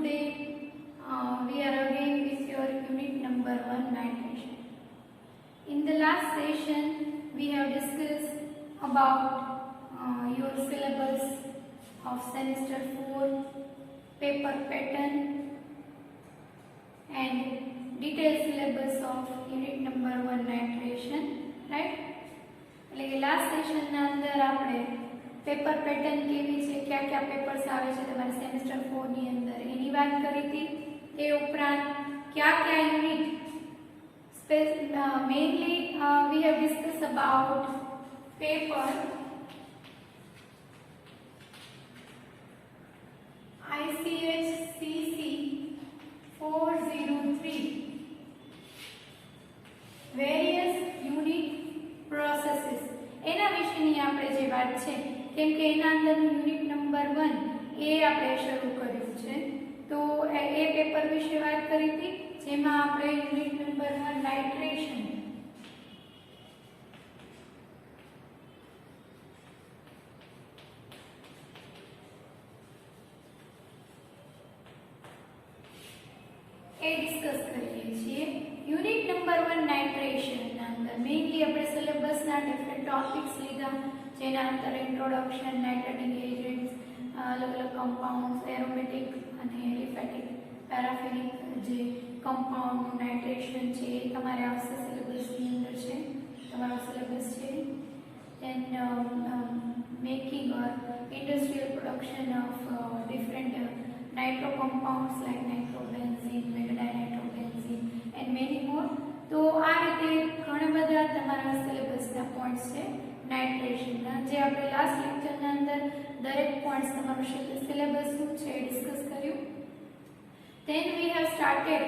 today we are again with your unit number 1 nitration. In the last session we have discussed about your syllabus of semester 4, paper pattern and detailed syllabus of unit number 1 nitration, right? એટલે કે last સેશનના અંદર આપણે paper pattern કેવી છે, क्या क्या papers આવે છે તમારા સેમેસ્ટર 4 ની અંદર એની વાત કરી હતી. તે ઉપરાંત क्या क्या unit mainly we have discussed about paper ICHCC 403 various unit processes એના વિશેની આપણે જે વાત છે, કેમ કે એના અંદરનું યુનિટ નંબર 1 એ આપણે શરૂ કર્યું છે, તો એ પેપર વિશે વાત કરી હતી, જેમાં આપણે યુનિટ નંબર 1 નાઇટ્રેશન એ ડિસ્કસ કરીએ છીએ. યુનિટ નંબર 1 નાઇટ્રેશન ના અંદર મેઇનલી આપણે સિલેબસના ડિફરન્ટ ટોપિક્સ લીધા, જેના અંદર ઇન્ટ્રોડક્શન, નાઇટ્રેટિંગ એજન્ટ્સ, અલગ અલગ કમ્પાઉન્ડ્સ, એરોમેટિક અને એલિફેટિક, પેરાફિનિક જે કમ્પાઉન્ડ નાઇટ્રેશન છે એ તમારે આવશે સિલેબસની અંદર છે, તમારો સિલેબસ છે. then making or industrial production of different nitro compounds like nitrobenzene, metadienitrobenzene and many more. તો આ રીતે ઘણા બધા તમારા સિલેબસના પોઈન્ટ્સ છે નાઇટ્રેશનના, જે આપણે લાસ્ટ લેક્ચરના અંદર દરેક પોઈન્ટ્સ તમારું સિલેબસ શું છે એ ડિસ્કસ કર્યું. then we have started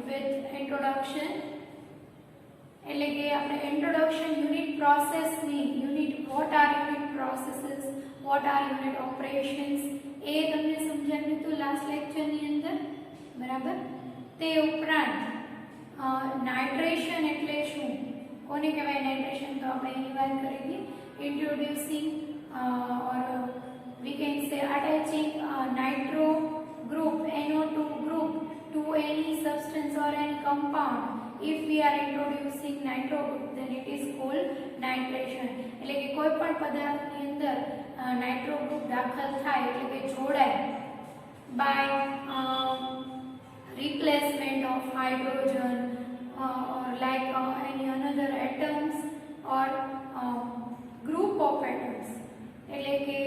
with introduction, એટલે કે આપણે ઇન્ટ્રોડક્શન યુનિટ પ્રોસેસની, unit what are unit processes, what are unit operations એ તમને સમજાવ્યું હતું લાસ્ટ લેક્ચરની અંદર, બરાબર. તે ઉપરાંત નાઇટ્રેશન એટલે શું, કોને કહેવાય નાઇટ્રેશન, તો આપણે એની વાત કરી હતી. ઇન્ટ્રોડ્યુસિંગ ઓર we can say attaching nitro group NO2 group to any substance or any compound. If we are introducing nitro group, then it is called nitration. એટલે કે કોઈ પણ પદાર્થની અંદર નાઇટ્રો ગ્રુપ દાખલ થાય એટલે કે જોડાય by replacement of hydrogen or like any another atoms or group of atoms, એટલે કે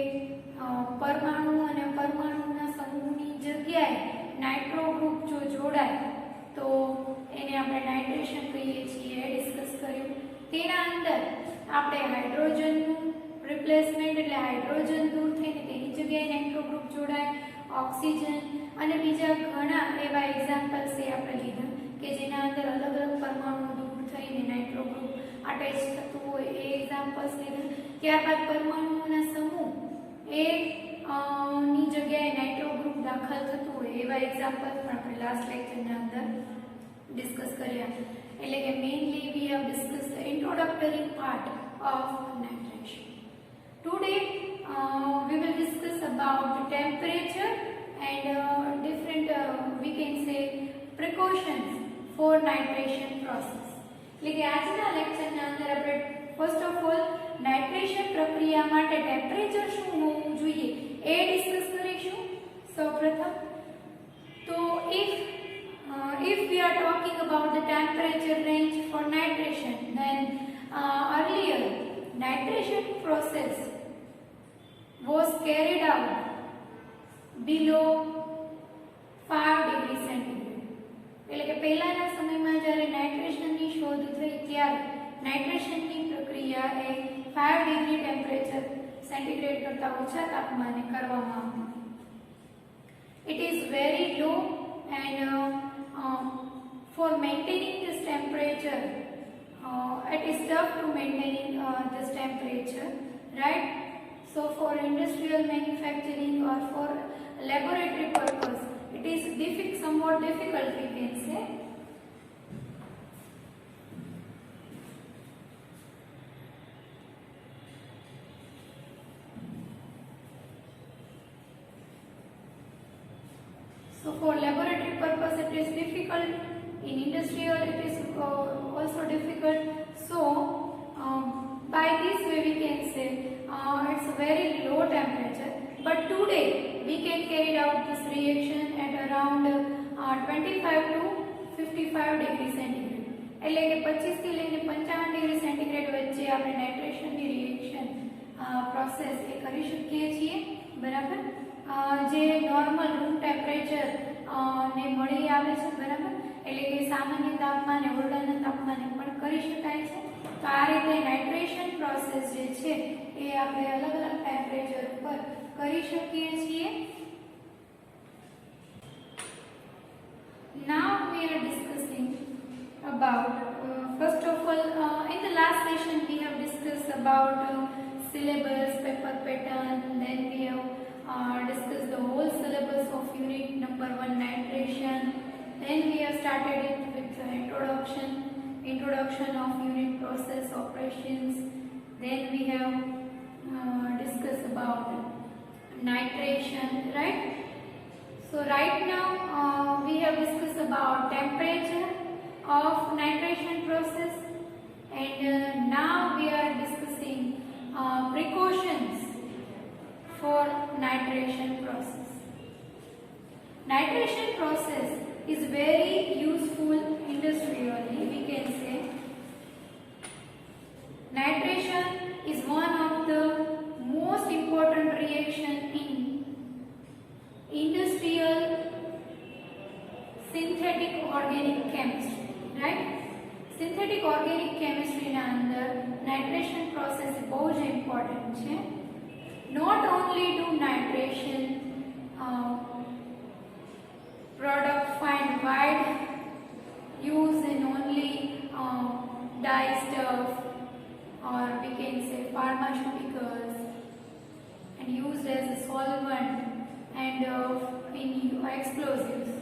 પરમાણુ અને પરમાણુના સમૂહની જગ્યાએ નાઇટ્રો ગ્રુપ જો જોડાય તો એને આપણે નાઇટ્રેશન કહીએ છીએ, ડિસ્કસ કર્યું. તેના અંદર આપણે હાઇડ્રોજનનું રિપ્લેસમેન્ટ એટલે હાઇડ્રોજન દૂર થઈને તેની જગ્યાએ નાઇટ્રો ગ્રુપ જોડાય, ઓક્સિજન અને બીજા ઘણા એવા એક્ઝામ્પલ્સ એ આપણે લીધા કે જેના અંદર અલગ અલગ પરમાણુ દૂર થઈને નાઇટ્રો ગ્રુપ અટેચ થતું હોય એ એક્ઝામ્પલ્સ લીધા. ત્યારબાદ પરમાણુઓના સમૂહ એ ની જગ્યાએ નાઇટ્રો ગ્રુપ દાખલ થતું હોય એવા એક્ઝામ્પલ્સ પણ આપણે લાસ્ટ લેક્ચરના અંદર ડિસ્કસ કર્યા. એટલે કે mainly we have discuss the introductory part of nitration. Today we will discuss about the temperature and different we can say precautions for nitration process. એટલે કે આજના લેક્ચરના અંદર આપણે ફર્સ્ટ ઓફ ઓલ નાઇટ્રેશન પ્રક્રિયા માટે ટેમ્પરેચર શું હોવું જોઈએ એ ડિસ્કસ કરીશું સૌપ્રથમ. તો if we are talking about the temperature range for nitration, then earlier nitration process was carried out below 5 degree centigrade. એટલે કે પહેલાના સમયમાં જ્યારે નાઇટ્રેશનની શોધ થઈ ત્યારે નાઇટ્રેશનની પ્રક્રિયા એ 5 ડિગ્રી ટેમ્પરેચર સેન્ટીગ્રેડ કરતાં ઓછા તાપમાને કરવામાં આવતી. It is very low and for maintaining this temperature it is tough to maintaining this temperature, right? So for industrial manufacturing or for laboratory purpose it is somewhat difficult, we can say. So So for laboratory purpose it is difficult. In industrial it is also difficult. So by this way we can say it's a very low temperature. But today we can carry out this reaction at around 25 to 55 degree centigrade. એટલે કે 25 થી લઈને 55 degree centigrade વચ્ચે આપણે નાઇટ્રેશનની reaction process એ કરી શકીએ છીએ, બરાબર. જે નોર્મલ રૂમ ટેમ્પરેચર ને મળી આવે છે, બરાબર. એટલે કે સામાન્ય તાપમાને ઓરડાના તાપમાને પણ કરી શકાય છે. તો આ રીતે નાઇટ્રેશન પ્રોસેસ જે છે એ આપણે અલગ અલગ ટેમ્પરેચર ઉપર કરી શકીએ છીએ. Now we are discussing about first of all in the last session we have discussed about syllabus, paper pattern, then we have discussed the whole syllabus of unit number 1 nitration. Then we have started it with the introduction of unit process operations. Then we have discussed about nitration, right? So right now we have discussed about temperature of nitration process, and now we are discussing precautions for nitration process. Nitration process is very useful industrially, we can say. Nitration is one of the most important reaction in industrial synthetic organic chemistry, right? Synthetic organic chemistry ના અંદર nitration process બહુ જ important છે. Not only do nitration product find wide use in only dye stuff, or we can say pharmaceuticals, and used as a solvent and in explosives.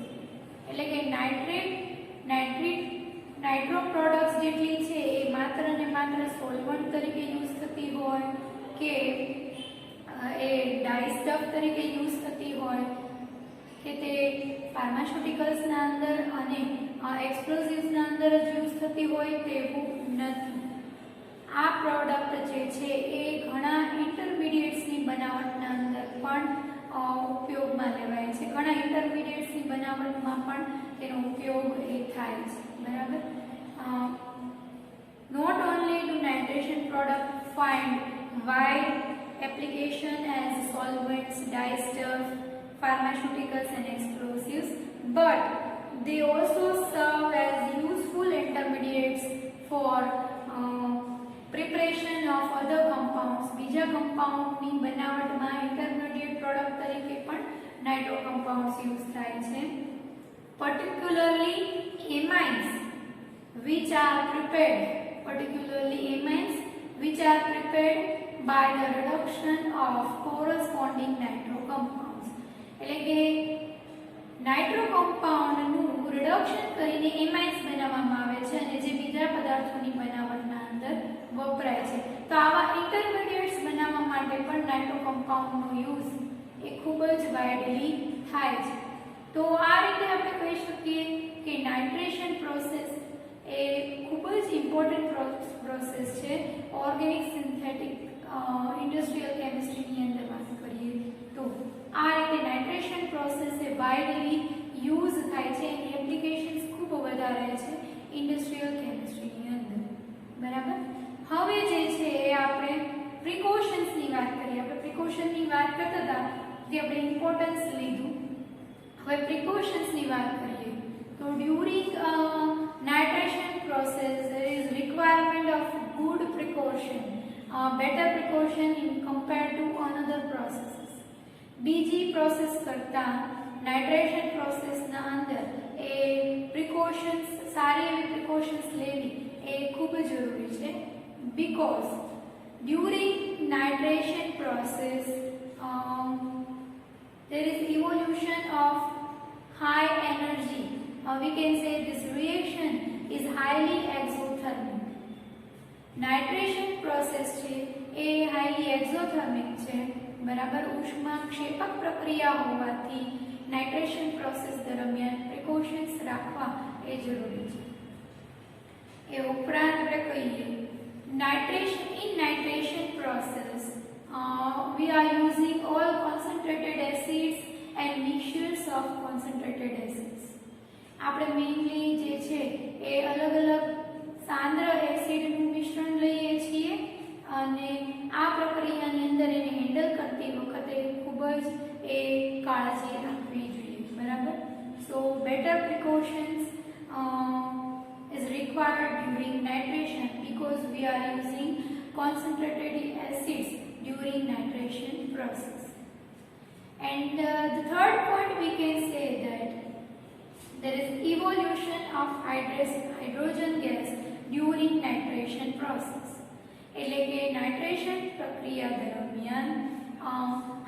એટલે કે nitro products જેટલી છે એ માત્ર ને માત્ર સોલ્વન્ટ તરીકે યુઝ થતી હોય કે એ ડાય સ્ટફ તરીકે યુઝ થતી હોય કે તે ફાર્માસ્યુટિકલ્સના અંદર અને એક્સપ્લોઝિવ્સના અંદર જ યુઝ થતી હોય તેવું નથી. આ પ્રોડક્ટ જે છે એ ઘણા ઇન્ટરમીડિયેટ્સની બનાવટના અંદર પણ ઉપયોગમાં લેવાય છે. ઘણા ઇન્ટરમીડિયેટ્સની બનાવટમાં પણ તેનો ઉપયોગ એ થાય છે, બરાબર. Not only do nitration product find wide application as solvents, dye stuff, pharmaceuticals and explosives, but they also serve as useful intermediates for preparation of other compounds. બીજા compoundની બનાવટમાં intermediate product તરીકે પણ નાઇટ્રો compounds use થાય છે. Particularly amines which are prepared by the reduction of corresponding nitro compounds. એટલે કે nitro કમ્પાઉન્ડનું reduction કરીને amines બનાવવામાં આવે છે અને જે બીજા પદાર્થોની બનાવટના અંદર વપરાય છે. તો આવા ઇન્ટરમીડિયેટ્સ બનાવવા માટે પણ નાઇટ્રો કમ્પાઉન્ડનો યુઝ એ ખૂબ જ વાઇડલી થાય છે. તો આ રીતે આપણે કહી શકીએ કે નાઇટ્રેશન પ્રોસેસ એ ખૂબ જ ઇમ્પોર્ટન્ટ પ્રોસેસ છે ઓર્ગેનિક સિન્થેટિક ઇન્ડસ્ટ્રીયલ કેમિસ્ટ્રીની અંદર વાત કરીએ તો. આ રીતે નાઇટ્રેશન પ્રોસેસ એ વાઇડલી યુઝ થાય છે, એની એપ્લિકેશન્સ ખૂબ વધારે છે ઇન્ડસ્ટ્રીયલ કેમિસ્ટ્રીની અંદર, બરાબર. હવે જે છે એ આપણે પ્રિકોશન્સની વાત કરીએ. આપણે પ્રિકોશનની વાત કરતા હતા કે આપણે ઇમ્પોર્ટન્સ લીધું. હવે પ્રિકોશન્સની વાત કરીએ તો during nitration process there is requirement of good precaution, better precaution in compared to another processes. બીજી પ્રોસેસ કરતા નાઇટ્રેશન પ્રોસેસના અંદર એ પ્રિકોશન્સ, સારી એવી પ્રિકોશન્સ લેવી એ ખૂબ જરૂરી છે. because during nitration process there is evolution of high energy. We can say this reaction is highly exothermic. Nitration process છે એ highly exothermic છે, બરાબર. ઉષ્મા ક્ષેપક પ્રક્રિયા હોવાથી નાઇટ્રેશન પ્રોસેસ દરમિયાન પ્રિકોશન્સ રાખવા એ જરૂરી છે. એ ઉપરાંત આપણે કહીએ nitration process we are using all concentrated acids and mixtures of concentrated acids. આપણે મેઇનલી જે છે એ અલગ અલગ સાંદ્ર એસિડનું મિશ્રણ લઈએ છીએ અને આ પ્રક્રિયાની અંદર એને હેન્ડલ કરતી વખતે ખૂબ જ એ કાળજી રાખવી જોઈએ. બરાબર. So better precautions is required during nitration because we are using concentrated acids during nitration process. And the third point we can say that there is evolution of hydrogen gas during nitration process. એટલે કે nitration પ્રક્રિયા દરમિયાન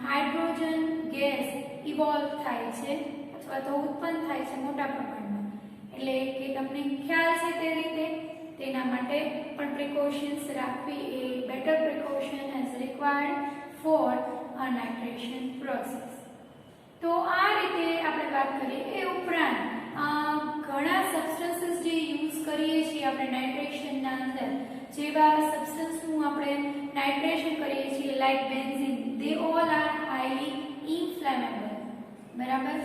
hydrogen gas evolve થાય છે અથવા તો ઉત્પન્ન થાય છે મોટા પ્રમાણમાં. એટલે કે તમને ખ્યાલ છે તે રીતે તેના માટે પણ પ્રિકોશન્સ રાખવી એ better precaution is required for a nitration process. તો આ રીતે આપણે વાત કરીએ. એ ઉપરાંત ઘણા સબસ્ટન્સીસ જે યુઝ કરીએ છીએ આપણે નાઇટ્રેશનના અંદર, જેવા સબસ્ટન્સનું આપણે નાઇટ્રેશન કરીએ છીએ like benzene, they all are highly inflammable. બરાબર.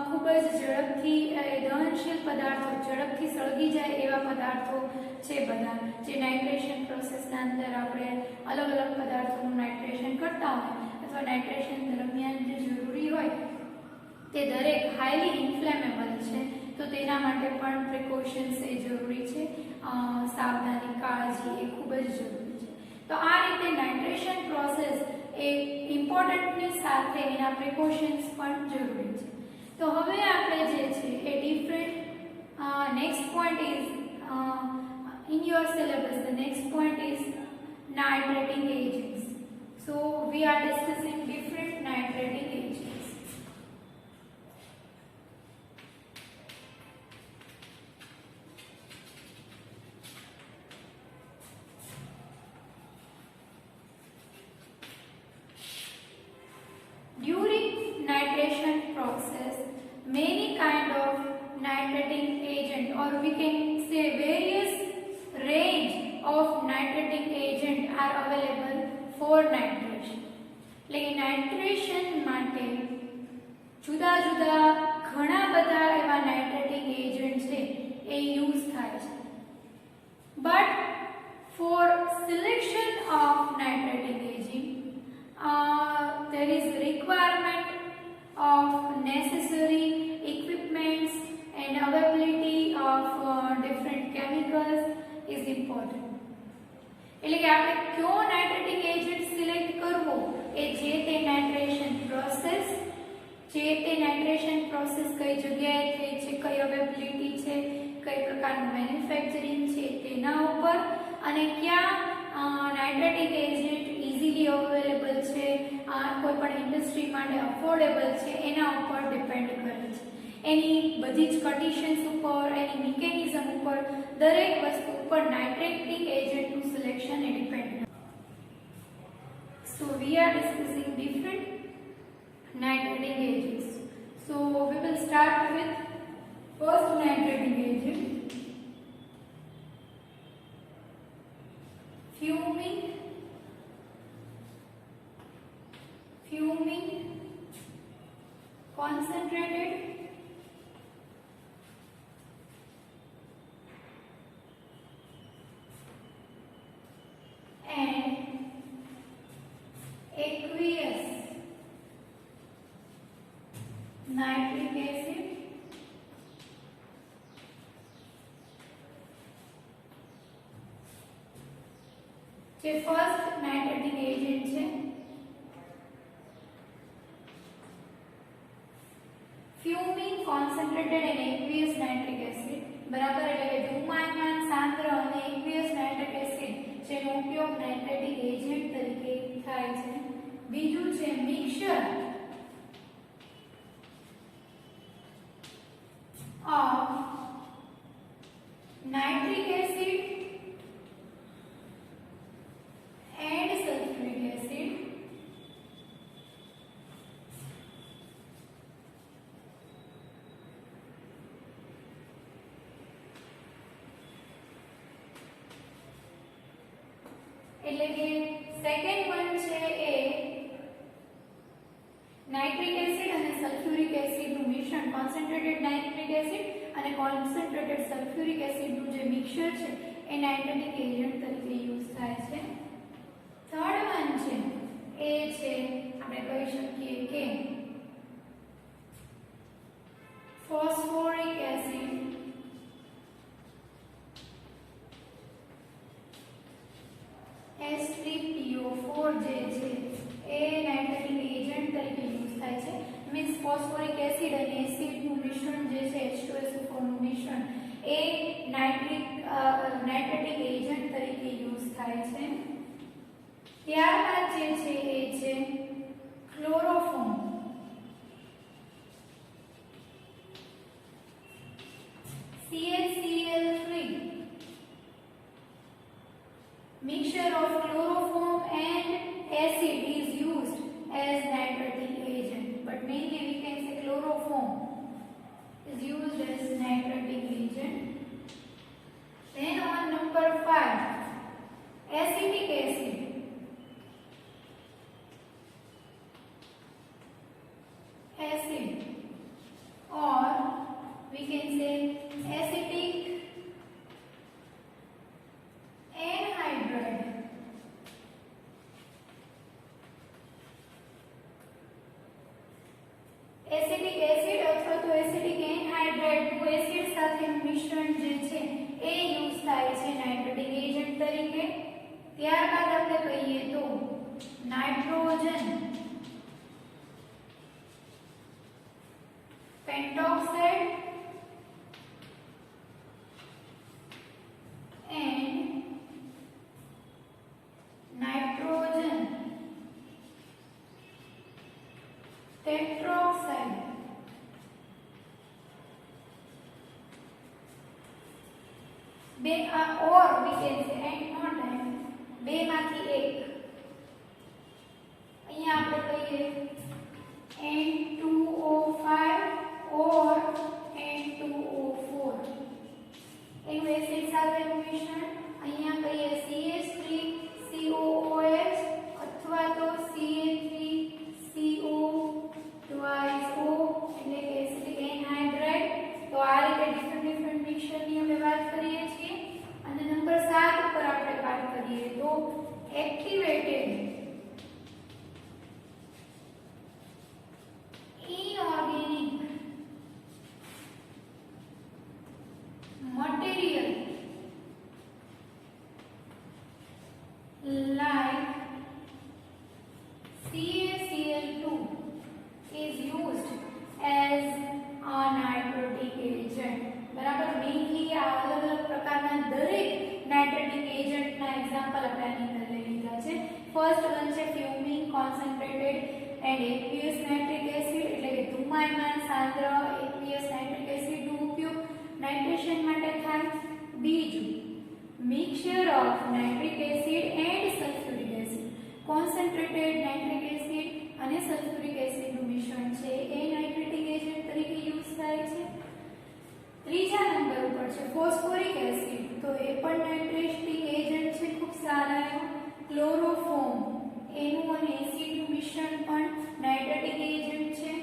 ખૂબ જ ઝડપથી દહનશીલ પદાર્થો, ઝડપથી સળગી જાય એવા પદાર્થો છે બધા, જે નાઇટ્રેશન પ્રોસેસના અંદર આપણે અલગ અલગ પદાર્થોનું નાઇટ્રેશન કરતા હોય અથવા નાઇટ્રેશન દરમિયાન જે જરૂરી હોય તે દરેક હાઈલી ઇન્ફ્લેમેબલ છે. તો તેના માટે પણ પ્રિકોશન્સ એ જરૂરી છે. સાવધાની, કાળજી એ ખૂબ જ જરૂરી છે. તો આ રીતે નાઇટ્રેશન પ્રોસેસ એ ઇમ્પોર્ટન્ટની સાથે એના પ્રિકોશન્સ પણ જરૂરી છે. તો હવે આપણે જે છે એ different next point is in your syllabus the next point is nitrating agents. So we are discussing different nitrating agents. During nitration process, many kind of nitrating agent, or we can say various range of nitrating agent are available for nitration. એટલે nitration માટે જુદા જુદા ઘણા બધા એવા નાઇટ્રેટિંગ agent છે એ use થાય છે. But for selection of nitrating agent there is requirement of necessary equipments and availability of different chemicals is important. એટલે કે આપણે કયો નાઇટ્રેટિંગ એજન્ટ સિલેક્ટ કરવો એ જે તે નાઇટ્રેશન પ્રોસેસ કઈ જગ્યાએ થઈ છે, કઈ અવેલેબિલિટી છે, કઈ પ્રકારનું મેન્યુફેક્ચરિંગ છે તેના ઉપર, અને ક્યાં નાઇટ્રેટિક એજન્ટ ઇઝીલી અવેલેબલ છે, કોઈ પણ ઇન્ડસ્ટ્રી માટે અફોર્ડેબલ છે, એના ઉપર ડિપેન્ડ કરે છે. એની બધી જ કન્ડિશન્સ ઉપર, એની મિકેનિઝમ ઉપર, દરેક વસ્તુ ઉપર નાઇટ્રેટિક એજન્ટનું સિલેક્શન એ ડિપેન્ડ કરે. So we are discussing different nitrating agents. So we will start with first nitrating agent, fuming, concentrated, and aqueous nitric acid, જે ફર્સ્ટ નાઇટ્રેટિક એજન્ટ છે. Fuming, concentrated and aqueous nitric acid. બરાબર. એટલે કે ધૂમાયમાન, સાંદ્ર અને aqueous nitric acid જેનો ઉપયોગ nitrating agent તરીકે થાય છે. બીજું છે mixture of nitric acid and sulfuric acid, જે ફર્સ્ટ નાઇટ્રેટિક એજન્ટ છે. Fuming, concentrated and aqueous nitric acid જેનો ઉપયોગ નાઇટ્રેટિક એજન્ટ તરીકે થાય છે. બીજું છે mixture of nitric acid and sulfuric acid. એટલે કે સેકન્ડ વન છે એ નાઇટ્રિક એસિડ અને સલ્ફ્યુરિક એસિડ નું મિશ્રણ, કોન્સન્ટ્રેટેડ નાઇટ્રિક એસિડ અને કોન્સન્ટ્રેટેડ સલ્ફ્યુરિક એસિડ નું જે મિક્સચર છે એ નાઇટ્રેટિક એજન્ટ તરીકે યુઝ થાય છે. થર્ડ વન છે એ છે આપણે કહી શકીએ કે ફોસ્ફોરિક એસિડ H3PO4 જે છે એ નાઇટ્રેટિક એજન્ટ તરીકે યુઝ થાય છે. મીન્સ ફોસ્ફોરિક એસિડ અને એસિડ નું મિશ્રણ જે છે H2SO4 નું મિશ્રણ એ નાઇટ્રેટિક એજન્ટ તરીકે યુઝ થાય છે. ત્યારબાદ જે છે એ છે chloroform. CaCl3 mixture of chloroform and acid is used as nitrating agent, but mainly we can say chloroform is used as nitrating agent. Then on number 5, acetic acid. Acid, or we can say acetic anhydride. Acetic acid અથવા તો acetic anhydride નું acid સાથેનું મિશ્રણ જે છે એ use થાય છે નાઇટ્રેટિક agent તરીકે. ત્યારબાદ આપણે કહીએ તો nitrogen pentoxide and nitrogen tetroxide. Or we can say and not and બે માંથી એક. અહીંયા આપણે કહીએ N2O5 or N2O4 એનું એસિડ સાથેનું મિશ્રણ. અહીંયા કહીએ CH3COOH અથવા તો CH3CO twice O એટલે કે એસિટિક એનહાઇડ્રાઇડ. તો આ રીતે ડિફરન્ટ મિક્સચરની આપણે વાત કરીએ છીએ. અને નંબર 7 ઉપર આપણે વાત કરીએ તો activated inorganic material like CaCl2 is used as a nitrotic agent. બરાબર. મેઇનલી આ અલગ અલગ પ્રકારના દરેક નાઇટ્રેટિક એજન્ટના એક્ઝામ્પલ આપણે આની અંદર લઈ લીધા છે. ફર્સ્ટ વન છે fuming concentrated and aqueous nitric acid એટલે કે ધુમાયમાન સાંદ્ર aqueous નાઇટ્રિક એસિડ નો ઉપયોગ નાઇટ્રેશન માટે થાય. બીજું mixture of nitric acid and sulphuric acid, concentrated nitric acid અને સલ્ફ્યુરિક એસિડ નું મિશ્રણ છે એ નાઇટ્રેટિક એજન્ટ તરીકે યુઝ થાય છે. ત્રીજા નંબર ઉપર છે ફોસ્ફોરિક એસિડ. તો એ પણ નાઇટ્રેટિક એજન્ટ છે ખૂબ સારા એવો. ક્લોરોફોર્મ એનું અને એસિડ નું મિશ્રણ પણ નાઇટ્રેટિક એજન્ટ છે.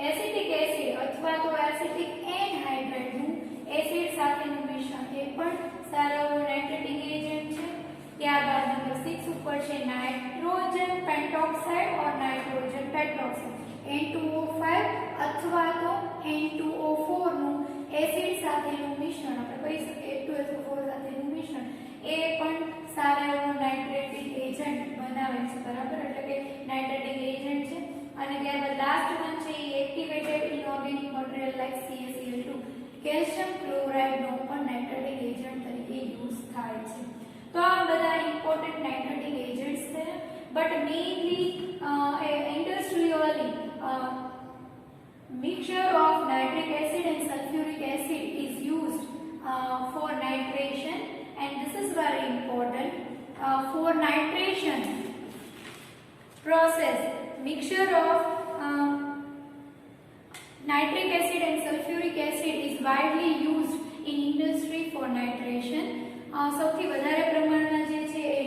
એસિટિક એસિડ અથવા તો એસિટિક એનહાઇડ્રાઇડ નું એસિડ સાથેનું મિશ્રણ એ પણ સારા એવો નાઇટ્રેટિક એજન્ટ છે. ત્યારબાદ નંબર 6 ઉપર છે નાઇટ્રોજન પેન્ટોક્સાઇડ ઓર નાઇટ્રોજન પેટ્રોક્સાઇડ N2O5 અથવા તો N2O4 નું એસિડ સાથેનું મિશ્રણ આપણે કહી શકીએ H2SO4 સાથેનું મિશ્રણ એ પણ સારા એવો નાઇટ્રેટિક એજન્ટ બનાવે છે. બરાબર. એટલે કે નાઇટ્રેટિક એજન્ટ છે. અને ત્યારબાદ લાસ્ટ વન છે એ activated inorganic material like CaCl2 calcium chloride નો પણ નાઇટ્રેટિક એજન્ટ તરીકે યુઝ થાય છે. તો આ બધા ઇમ્પોર્ટન્ટ નાઇટ્રેટિક એજન્ટ્સ છે. But mainly industrially mixture of nitric acid and sulfuric acid is used for nitration, and this is very important. For nitration process, mixture of nitric acid and sulfuric acid is widely used in industry for nitration. સૌથી વધારે પ્રમાણમાં જે છે એ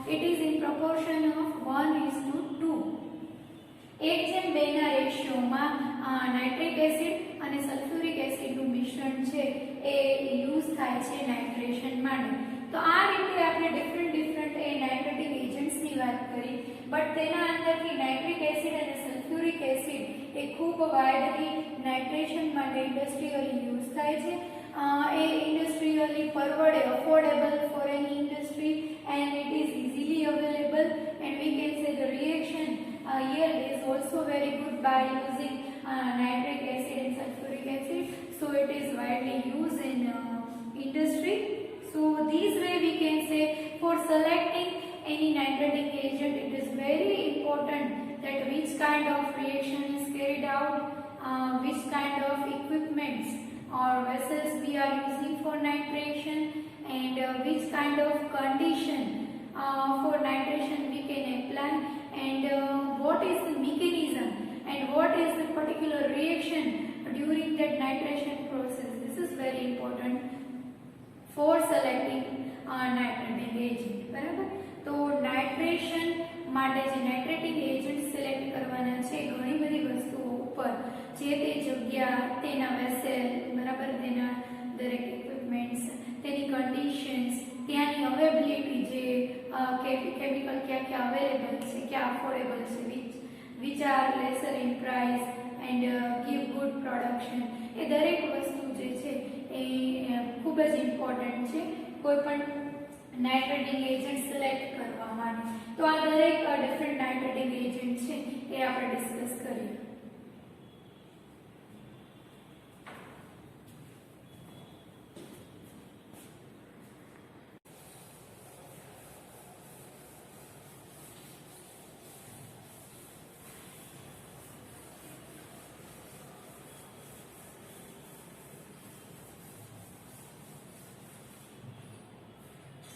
it is in proportion of 1:2. 1:2 રેશિયોમાં nitric acid અને sulphuric એસિડનું મિશ્રણ છે એ યુઝ થાય છે નાઇટ્રેશન માટે. તો આ રીતે આપણે ડિફરન્ટ એ નાઇટ્રેટિક એજન્ટ્સની વાત કરી, બટ તેના અંદરથી નાઇટ્રિક એસિડ અને સલ્ફ્યુરિક એસિડ એ ખૂબ વાઇડલી નાઇટ્રેશન માટે ઇન્ડસ્ટ્રીયલી યુઝ થાય છે. એ ઇન્ડસ્ટ્રીયલી પરવડે, affordable for any industry, and it is easily available, and we can say the reaction yield is also very good by using nitric acid and sulfuric acid, so it is widely used in industry. So this way we can say for selecting any nitrating agent, it is very important that which kind of reaction is carried out, which kind of equipments or vessels we are using for nitration, and which kind of condition for nitration we can apply, and what is the mechanism and what is the particular reaction during that nitration process. This is very important for selecting nitrating agent. બરાબર? તો nitration માટે જે નાઇટ્રેટિંગ agent select કરવાના છે ઘણી બધી વસ્તુઓ ઉપર, જે તે જગ્યા, તેના વેસેલ, બરાબર, તેના દરેક ઇક્વિપમેન્ટ્સ, તેની કન્ડિશન્સ, ત્યાંની અવેબિલિટી, જે કેમિકલ ક્યાં ક્યાં અવેલેબલ છે, ક્યાં અફોર્ડેબલ છે, which are lesser in price and give good production, એ દરેક વસ્તુ જે છે એ ખૂબ જ ઇમ્પોર્ટન્ટ છે કોઈ પણ નાઇટ્રેટિંગ એજન્ટ સિલેક્ટ કરવા માટે. તો આ દરેક ડિફરન્ટ નાઇટ્રેટિંગ એજન્ટ છે એ આપણે ડિસ્કસ કરીએ.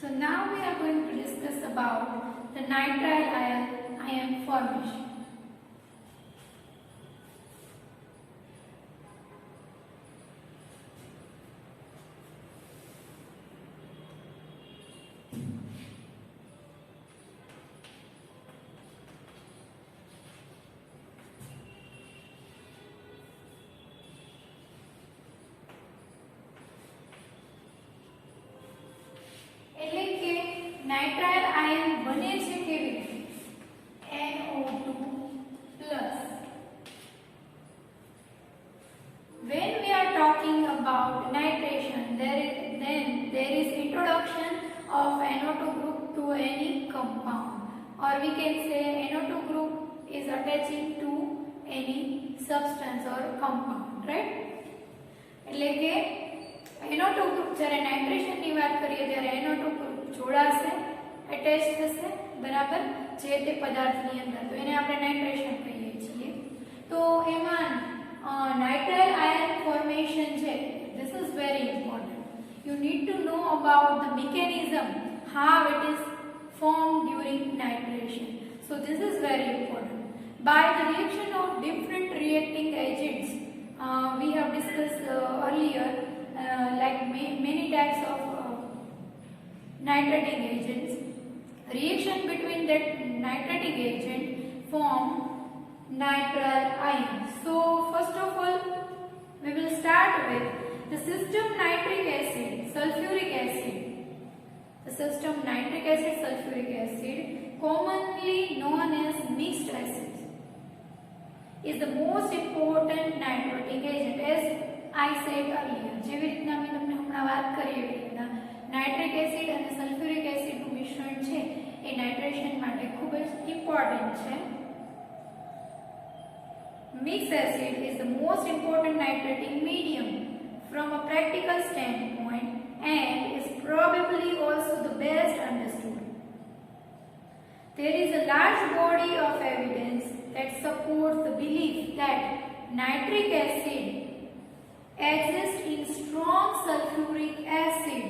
So now we are going to discuss about the nitrile ion formation. Nitrile ion બને છે કેવી રીતે? NO2 plus. When we are talking about nitration, there is introduction of NO2 group to any compound, or we can say NO2 group is attaching to any substance or compound, right? એટલે કે NO2 group જ્યારે nitration ની વાત કરીએ ત્યારે NO2 group જોડાશે, attach થશે, બરાબર, જે તે પદાર્થની અંદર, તો એને આપણે નાઇટ્રેશન કહીએ છીએ. તો એમાં નાઇટ્રાઇલ આયન ફોર્મેશન છે, this is very important. You need to know about the mechanism, how it is formed during nitration. So this is very important. By the reaction of different reacting agents, we have discussed earlier like many types of nitrating agents. Reaction between that nitrating agent form nitrile ion. So first of all we will start with the system nitric acid, sulfuric acid. The system nitric acid, sulfuric acid, commonly known as mixed acids, is the most important nitrating agent. As I said earlier, જેવી રીતના મેં તમને હમણાં વાત કરી એવી રીતના nitric acid અને સલ્ફ્યુરિક એસિડનું મિશ્રણ છે એ નાઇટ્રેશન માટે ખૂબ જ ઇમ્પોર્ટન્ટ છે. Mixed acid is the most important nitrating medium from a practical standpoint and is probably also the best understood. There is a large body of evidence that supports the belief that nitric acid exists in strong sulfuric acid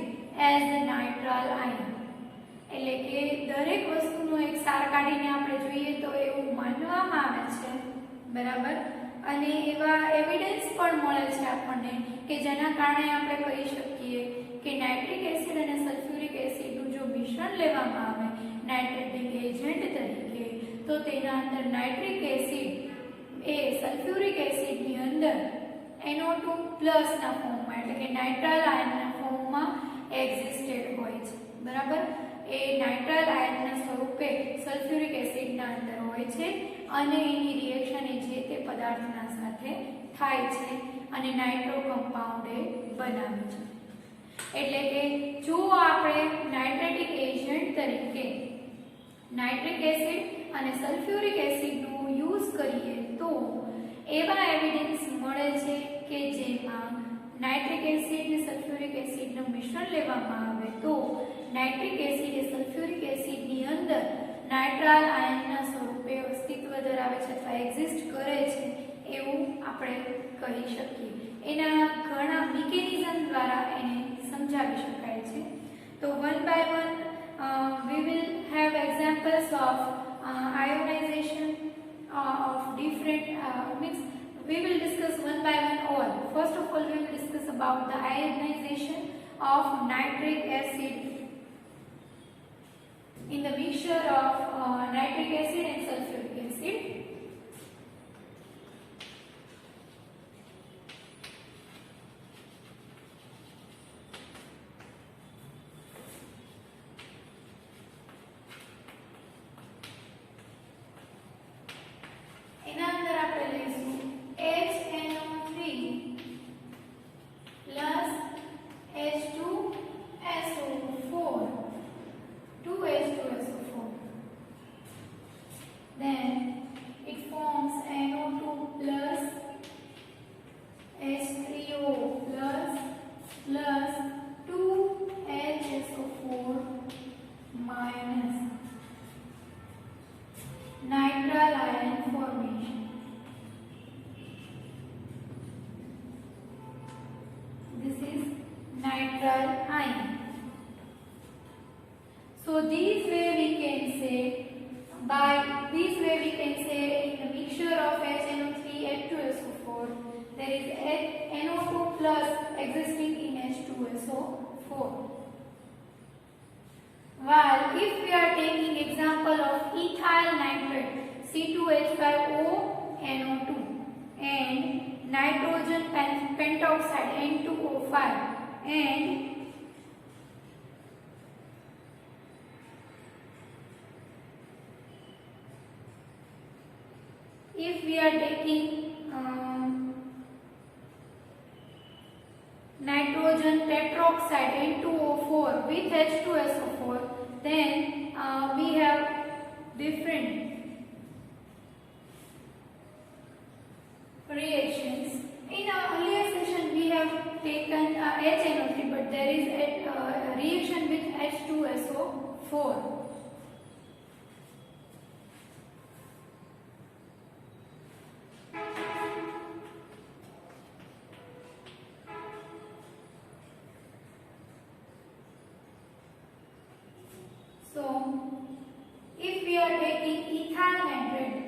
as the nitrile ion. એટલે કે દરેક વસ્તુનો એક સાર કાઢીને આપણે જોઈએ તો એવું માનવામાં આવે છે, બરાબર, અને એવા એવિડન્સ પણ મળે છે આપણને કે જેના કારણે આપણે કહી શકીએ કે નાઇટ્રિક એસિડ અને સલ્ફ્યુરિક એસિડનું જો મિશ્રણ લેવામાં આવે નાઇટ્રેટિક એજન્ટ તરીકે તો તેના અંદર નાઇટ્રિક એસિડ એ સલ્ફ્યુરિક એસિડની અંદર NO2+ ના ફોર્મમાં એટલે કે નાઇટ્રાઇલ આયનના ફોર્મમાં એક્ઝિસ્ટેડ હોય છે બરાબર એ નાઇટ્રાઇલ આયનના સ્વરૂપે સલ્ફ્યુરિક એસિડના અંદર હોય છે અને એની રિએક્શન એ જે તે પદાર્થના સાથે થાય છે અને નાઇટ્રો કમ્પાઉન્ડ એ બનાવે છે એટલે કે જો આપણે નાઇટ્રેટિક એજન્ટ તરીકે નાઇટ્રિક એસિડ અને સલ્ફ્યુરિક એસિડનો યુઝ કરીએ તો એવા એવિડન્સ મળે છે કે જેમાં નાઇટ્રિક એસિડ અને સલ્ફ્યુરિક એસિડનું મિશ્રણ લેવામાં આવે તો નાઇટ્રિક એસિડ એ સલ્ફ્યુરિક એસિડની અંદર નાઇટ્રાઇલ આયનના સ્વરૂપે અસ્તિત્વ ધરાવે છે અથવા એક્ઝિસ્ટ કરે છે એવું આપણે કહી શકીએ એના ઘણા મિકેનિઝમ દ્વારા એને સમજાવી શકાય છે તો one by one we will have examples of ionization of different means we will discuss one by one all. First of all we will discuss about the ionization of nitric acid in the mixture of nitric acid and sulfuric acid. એના અંદર આપણે લઈશું HNO3 plus H2SO4 2H2SO4 then it forms NO2 plus H3O plus 2HSO4 minus nitrile ion formation. This is nitrile ion. So this way we can say in the mixture of HNO3 H2SO4 there is NO2 plus existing in H2SO4. While if we are taking example of ethyl nitrate C2H5O NO2 and nitrogen pentoxide N2O5 and if we are taking nitrogen tetroxide N2O4 with H2SO4 then we have different reactions. In our earlier session we have taken HNO3 but there is a reaction with H2SO4. So, if we are taking ethyl nitrate,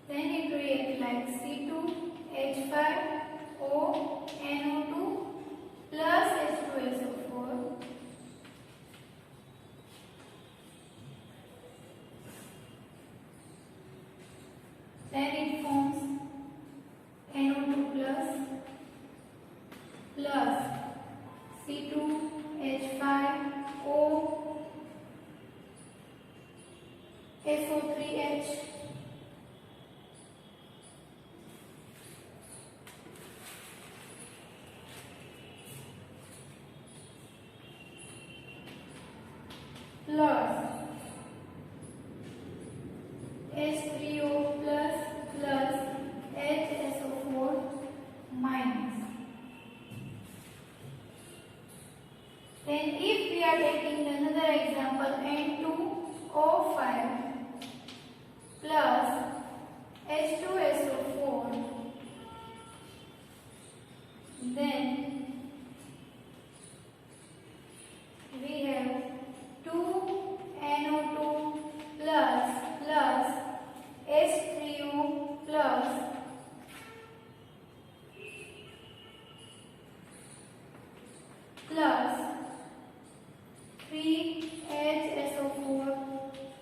then it reacts like C2H5O NO2 plus H2SO4 then it forms NO2 plus C2H5O SO3H plus H3O plus HSO4 minus. Then if we are taking another example N2O5 plus H2SO4 then we have 2NO2 plus H3O plus plus 3HSO4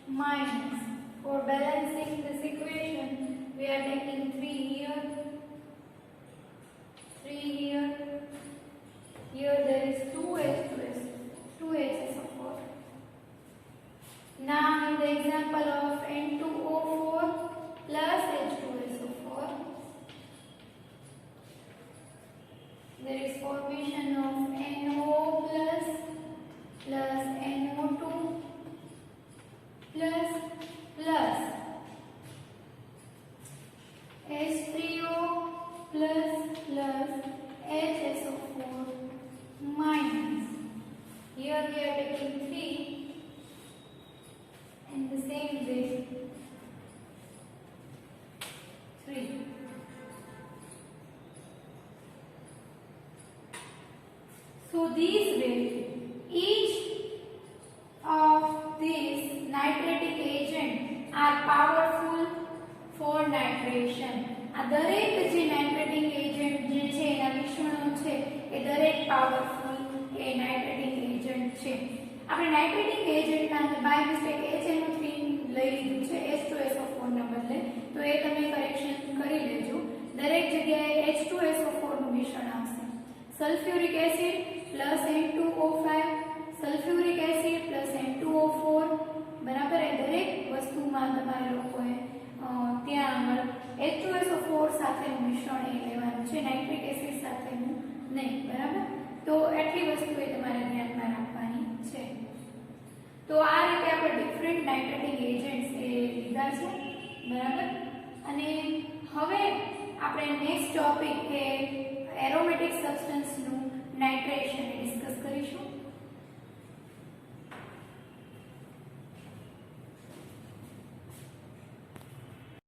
minus. For balancing this equation, we are taking 3 here, 3 here. Here there is 2HSO4. Now in the example of N2O4 plus H2SO4, there is formation of NO plus NO2 plus H3O plus HSO4 minus. Here we are taking 3 in the same way, 3. So this way, each of these nitratic agents are powerful for nitration. આ દરેક જે નાઇટ્રેટિંગ agent જે છે એના મિશ્રણો છે એ દરેક powerful એ નાઇટ્રેટિંગ agent છે. આપણે નાઇટ્રેટિંગ એજન્ટના બાય મિસ્ટેક HNO3 લઈ લીધું છે H2SO4 ના બદલે, તો એ તમે કરેક્શન કરી લેજો. દરેક જગ્યાએ H2SO4 નું મિશ્રણ આવશે. Sulphuric acid plus N2O5, sulphuric acid plus N2O4, બરાબર. એ દરેક વસ્તુમાં તમારે લોકોએ ત્યાં આગળ H2SO4 સાથેનું મિશ્રણ એ લેવાનું છે, નાઇટ્રિક એસિડ સાથેનું નહીં, બરાબર. તો એટલી વસ્તુ એ તમારે ધ્યાનમાં રાખવાની છે. તો આ રીતે આપણે ડિફરન્ટ નાઇટ્રેટિક એજન્ટ્સ એ લીધા છે, બરાબર. અને હવે આપણે નેક્સ્ટ ટોપિક એ એરોમેટિક સબસ્ટન્સનું નાઇટ્રેશન ડિસ્કસ કરીશું.